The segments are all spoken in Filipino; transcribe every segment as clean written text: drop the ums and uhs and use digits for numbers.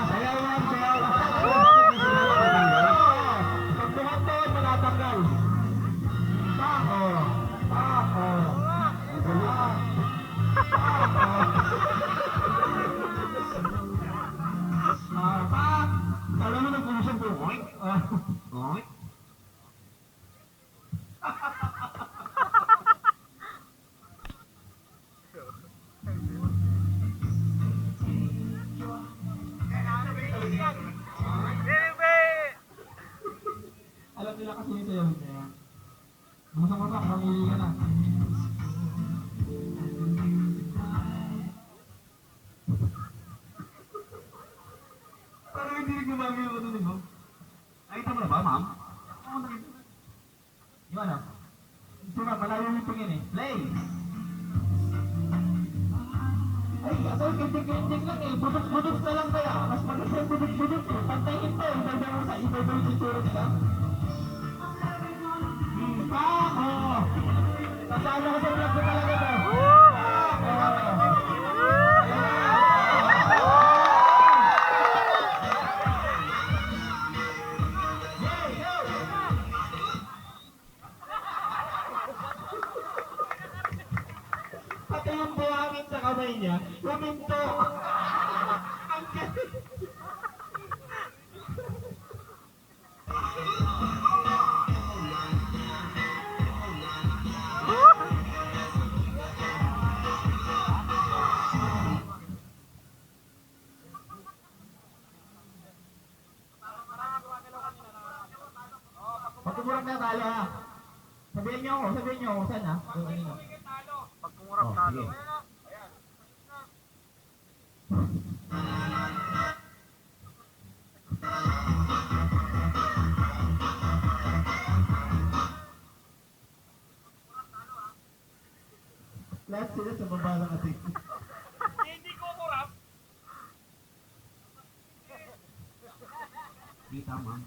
Sayaw lang, sayaw. Pag bumanton, manatanggal. Pako. Pako. Pak. Alam mo nagpulusyon po. Oink. Oink. Alam nila kasi yung sayaw niya. Masang-masak, mamili ka na. Parang hindi gumamit ako dun, diba? Nakita mo na ba, ma'am? Oo, nakita. Yung ano? Ito na, malayo yung tingin eh. Play! Ay, ako kintik-kintik lang eh. Budot-budot na lang kaya. Mas maganda yung budot-budot eh. Pantayin pa, iba-iba mo sa iba-iba yung tsura nila. Pako! Kasama ko sa vlog ko talaga to. Pati yung buhangin sa kamay niya, huminto. Ang galing. Pagkumurap na talo ha. Sabihin niyo ako, saan ha? Pagkumurap talo. Lahat sila sa baba lang kasi. Hindi ko kurap. Di tama.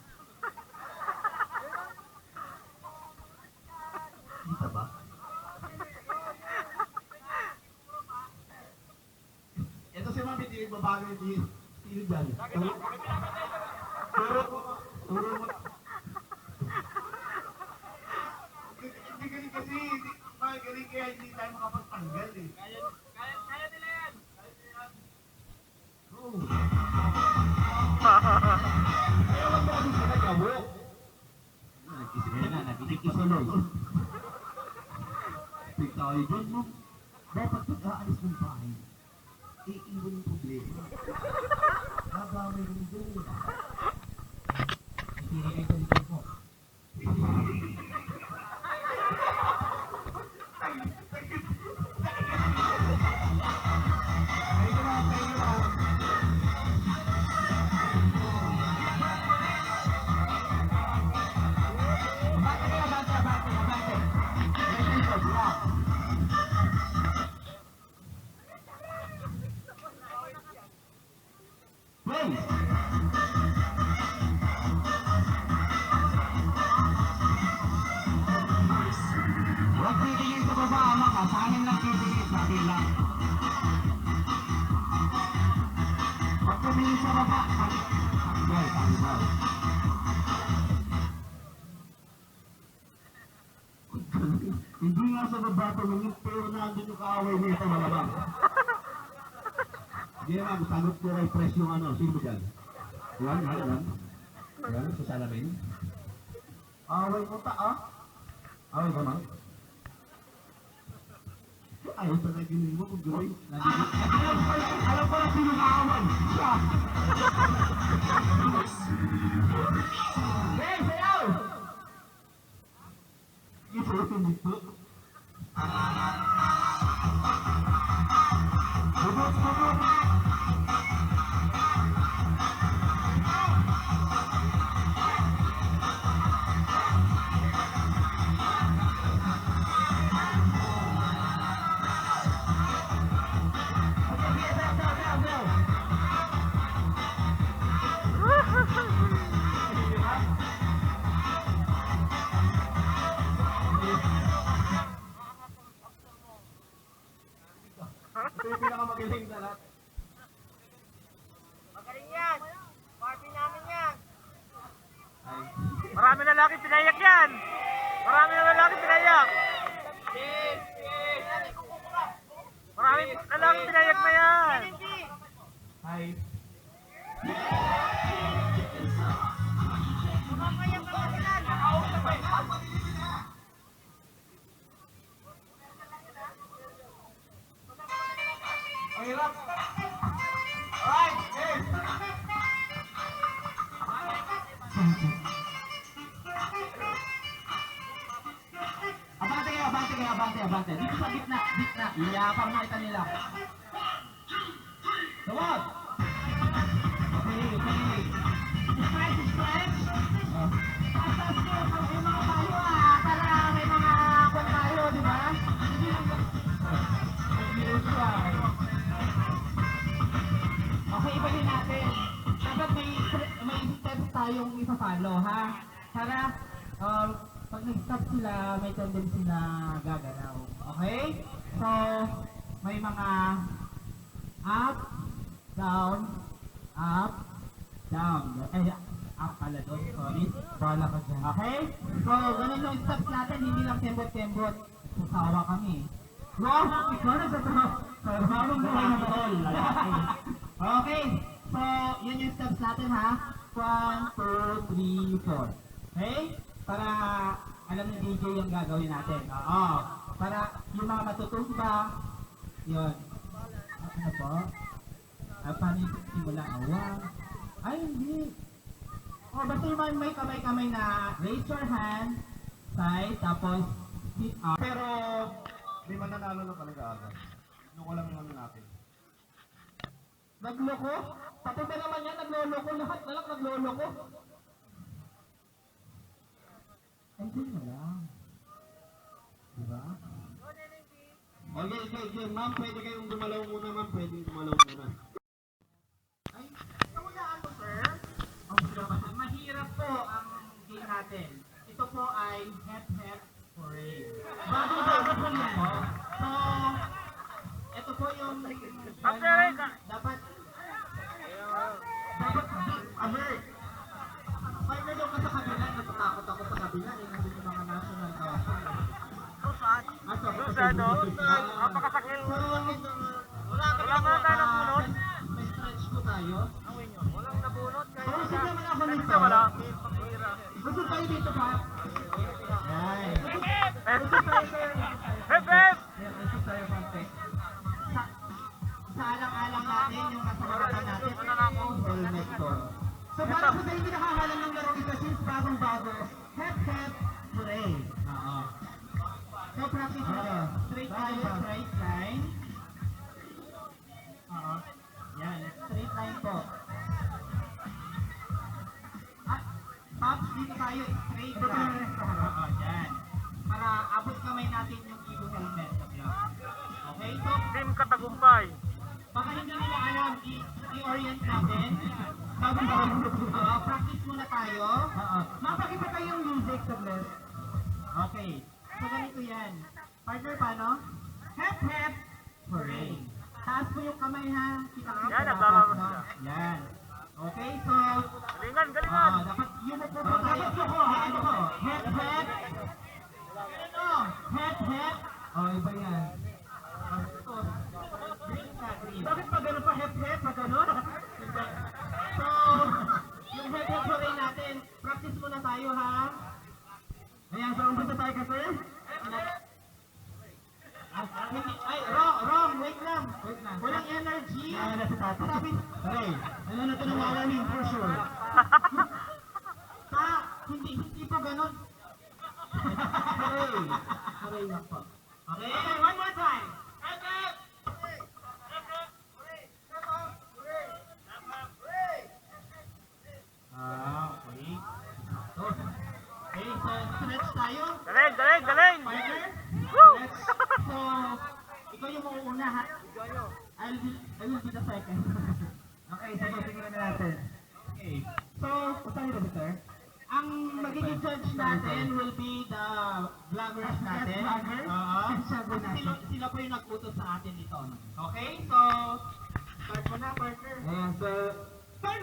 Kita ba? Ito si Mami, di babago yung tilig dyan. Turo mo. Hindi galing kasi, galing kaya hindi tayo makapagtanggal eh. Kaya nila yan. Oo. Kaya wag mo kasi sila kabo. Nagkikisuloy. Pig tayo dyan, no? Dapat pag-aalis ng bahay, iiwan yung problema. Nabamay yung doon. Hindi kayo sa likod mo. Huwag titigil sa baba, ama ka. Sa amin lang titigil, sabi lang. Huwag tumingin sa baba. Tanggol. Hindi nga sa baba tumingin, pero nandun yung kaaway nito, malamang. Hindi naman, sagot ko kay press yung ano. Sino dyan? Yan, sa salamin. Away mo ta, ah? Away ka, ma'am? Ayaw sa naging mo kung gawin. Alam ko na sino kaaway. Siya! Hey, sayaw! Isutin dito. Bubot! Ito yung pinakamagaling sa lahat. lalaki pinayak yan. Marami na lalaki pinayak. Marami lalaki pinayak na yan. Hi. Ang hirap. Alright, yes. Abante. Dito sa gitna. Yeah, para makita nila. Tawag! Okay. Stretch. Taas ko yung mga tayo para may mga kwan tayo, di ba? Okay, ibalin natin. Dapat may steps tayong ipapalo, ha? Para, pag nag-stop sila, may tendency na gagalaw. Okay? So, may mga up, down. Up pala doon, sorry. Bala ka dyan. Okay? So, ganun yung steps natin, hindi lang kembot-kembot. Sasawa kami. Wow! Ikaw na sa habang buhay na baol. Okay. So, yun yung steps natin, ha? 1, 2, 3, 4. Okay? Para alam ni DJ yung gagawin natin. Oo. Para yung mga matutumba, yun. Ano po? Paano yung simula? Ay, hindi. Basta yung may kamay-kamay na raise your hand, side, tapos sit up. Pero, may mananalo na talaga agad. Ano ko lang yung ano natin. Nagloko? Pati ba naman yan, nagloloko? Lahat na lang nagloloko. Enjoy mo lang. Diba? Okay. Ma'am, pwede kayong gumalaw muna, ma'am. Pwede gumalaw muna. Ay, kamulaan mo, sir? Mahirap po ang game natin. Ito po ay head hooray. Bago po yan. So, ito po yung dapat alert. Fight na daw ka sa kabila, natatakot ako sa kabila, nandun yung mga national Napakasakil. Wala na tayo nabunot. May stretch ko tayo. Walang nabunot. Gusto naman ako nito. Wala. Gusto tayo dito pa. Yan. Hep! Gusto tayo konti. Sa alang-alang natin, yung kasamaran natin, helmet ko. So para sa hindi nakahalan ng laro isa since bagong-bago, hep, hooray. Oo. So practice mo. Straight tayo, straight line. Oo. Yan, straight line po. Pops, dito tayo, straight line. Oo, yan. Para abot kamay natin yung ego helmet. Okay, so Team katagumpay. baka hindi nila alam, i-orient natin. Practice muna tayo. Mapakita tayo yung music sa bless. Okay. So ganito yan. Partner, paano? Hep, hooray. Taas po yung kamay, ha? Kita-kita Yan, dapat, nagbababa no? siya. Yan. Okay, so Galingan. dapat yung po po tayo. Ano po? Hep. Hep. Iba yan. Bakit pa gano'n pa hep? Pa gano'n? So, yung hep hooray natin, practice muna tayo, ha? Ayan, so umpisa tayo kasi. Ay, wrong, wait lang. Walang energy. Sabi, ano na ito ng malalim for sure. Hindi po gano'n. Hooray lang po. Okay, one more time. Okay. Okay, so stretch tayo. Galing. Partner? Woo! Let's, so, ikaw yung mauuna, ha? I will be the second. Okay, so tingnan natin. Okay. So, usahin ba, sir? Ang magiging judge natin will be the vloggers natin. Sila po yung nag-utos sa atin dito. Okay, so, start mo na, partner. Ayan, so, start!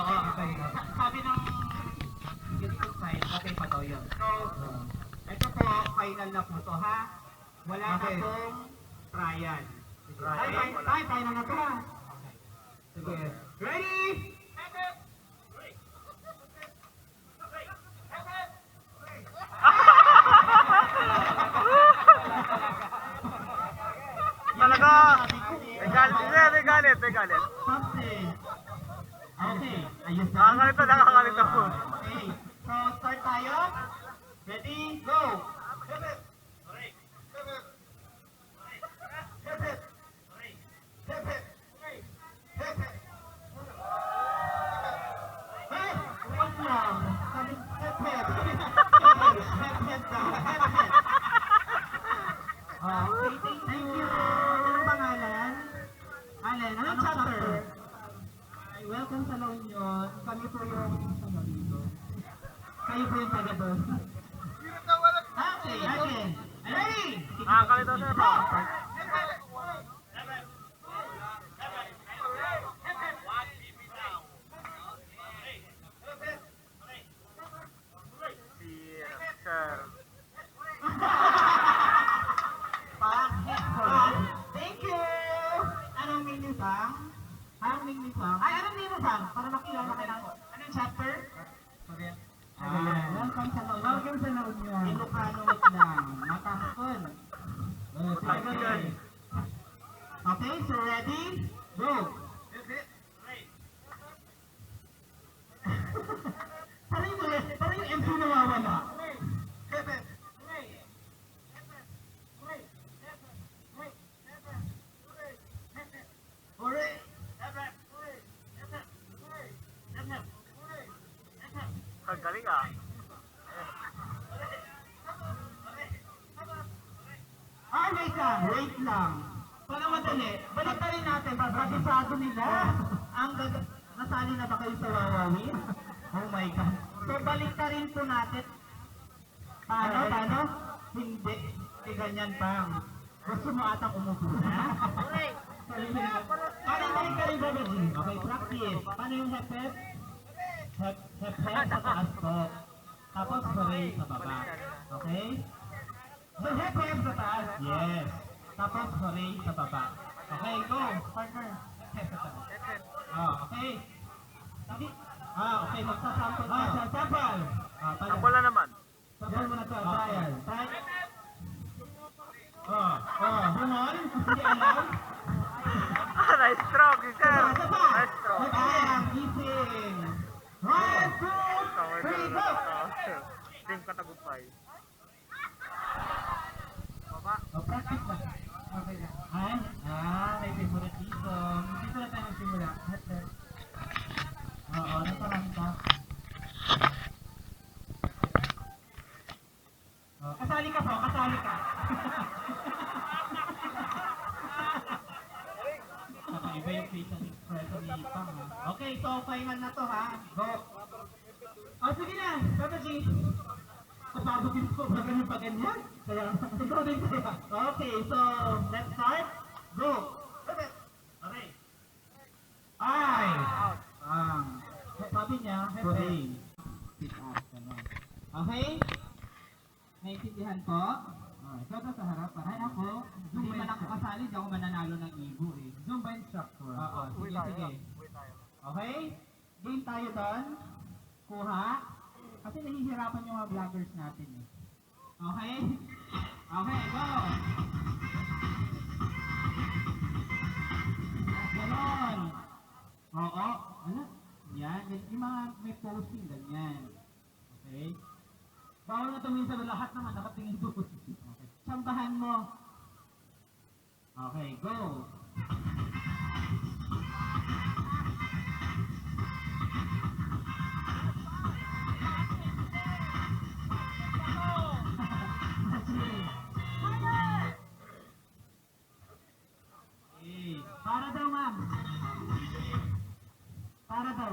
Oo, okay. Sabi ng YouTube site, okay pa daw yun. So, ito po, final na po to ha. Wala na pong trial. Final na to ha. Sige. Ready? Talaga! May galit siya, may galit, may galit. Something. Okay. Ayos na. Nakakalito, nakakalito. Okay. So, start tayo. Ready? Go! Hey! Wait lang. Sabi, head. Head daw. Head. Okay, thank you. Anong pangalan? Allen, anong chapter? Ay, welcome sa La Union. Kami po yung ano dito. Kayo po yung taga doon. Okay, again. Ready? Nakakalito siya. Sir. Thank you! Anong menu song? Anong menu song? Ay, anong menu song? Para makilala ka lang. Anong chapter? Welcome sa La Union. Welcome sa La Union. Ilocano wait lang. Matakon. Okay, so ready? Go! Parang yung MC nawawala. Ang galing ah. Ah, wait lang. Para madali, balik pa rin natin, babasado nila. Nasali na ba kayo sa Wawawin? Oh my God. So, balik ka rin po natin. Paano? Hindi. Ganyan pa. Gusto mo atang umupo na? Balik ka rin, Babaji. Okay, practice. Paano yung hep-hep? Hep-hep sa taas po. Tapos, hooray sa baba. Okay? So, hep-hep sa taas. Yes. Tapos, hooray sa baba. Okay, go. Partner. Hep sa taas. Okay. Okay. Magsasample ka. Sasample. Ang wala naman. Sasample mo na to. Trial. Humon. Hindi alam. Nice stroke, sir. Sapa. Nice stroke. Ang gising. 1, 2, 3, go. Team katagumpay. Practice na. Okay na. May favoritism. Dito na tayo magsimula. Oo, naparang ka. Kasali ka po, kasali ka. Iba yung facial expression ni Pang. Okay, so final na to ha. Go. Sige na, Babaji. Kapabagin ko ba ganun pa ganyan? Kaya, ikaw din kaya. Okay, so let's start. Go. Okay. Ay! Sabi niya, hooray. Sit up. Okay? Naintindihan po? Ikaw na sa harap. Ay ako, hindi man ako kasali, di ako mananalo ng ibo eh. Zumba instructor. Oo, sige. Okay? Game tayo doon. Kuha. Kasi nahihirapan yung mga vloggers natin eh. Okay? Okay, go! Ganon! Oo. Ano? Yan. Yung mga may posting, ganyan. Okay? Bawal na tumingin sa lahat naman, nakatingin doon. Okay. Sambahan mo. Okay, go! Para daw, ma'am. Para daw.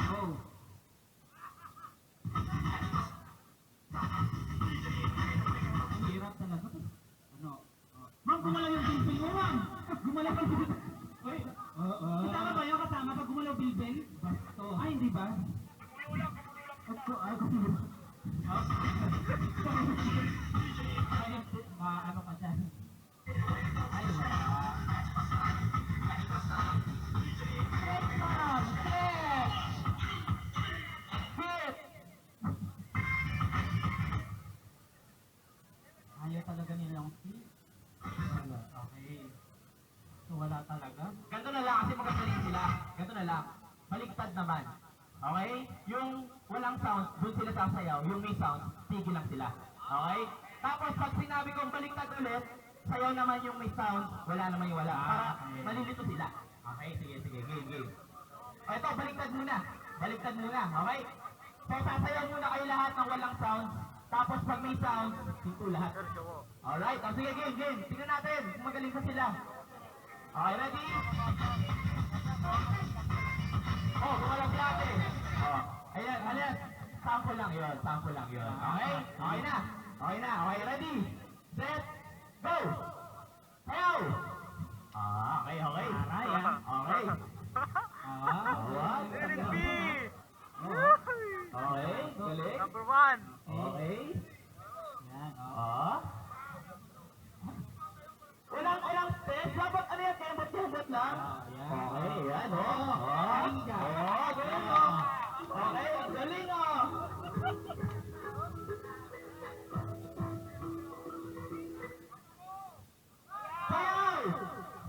Oh. Ang hirap talaga. Ano? Ma'am, Ben Bastos. Ay, hindi ba? Ano ka dyan? Ay, wala. Set, ma'am! Set! Hit! Ayaw talaga nilang hit. Okay. So, wala talaga? Ganto na lang kasi magkagaling sila. Ganto na lang. Baliktad naman. Okay? Yung walang sound, doon sila sasayaw. Yung may sound, tigil lang sila. Okay? Tapos pag sinabi kong baliktad ulit, sayaw naman yung may sound, wala naman yung wala. Para malilito sila. Okay? Sige, sige. Game. O ito, baliktad muna. Baliktad muna. Okay? So, sasayaw muna kayo lahat ng walang sound. Tapos pag may sound, dito lahat. Alright? O sige, game. Tingnan natin kung magaling pa sila. Okay, ready? Oh, gumalang plate. Oh, ayan. Sample lang yun. Okay? Okay na. Okay, ready? Set, go! Sayaw! Okay. Aray, okay. Derek B! Okay, galing. Number 1! Okay. Yan, Walang step. Dapat ano yan, kembot lang. Okay, yan, galing, Okay, galing, Sayaw!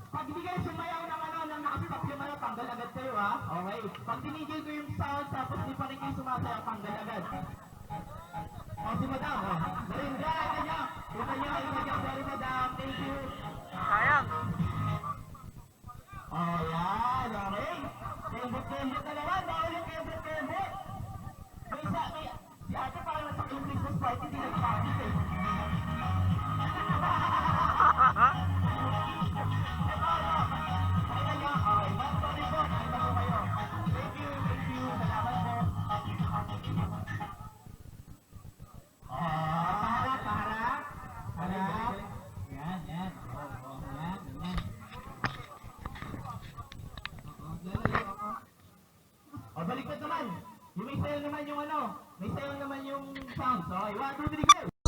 Pag hindi kayo sumayaw ng nang nakastop yung tanggal agad kayo, ha? Okay. Pag tinigil ko yung sound, tapos di pa rin kayo sumasayaw, tanggal agad. Si madam, galing, ganyan. Sorry, madam. Thank you. Sayang! Yan, okay. Kembot na naman. Bawal yung kembot. Si ate parang nasa yung Christmas party, hindi nag-party eh. Pakita niyo. Okay, ma'am, sorry po. Pakita po kayo. Thank you. Salamat po. Paharap. Yan. Yan. Baliktad naman. May sayo naman yung sound. Okay, 1, 2, 3, go!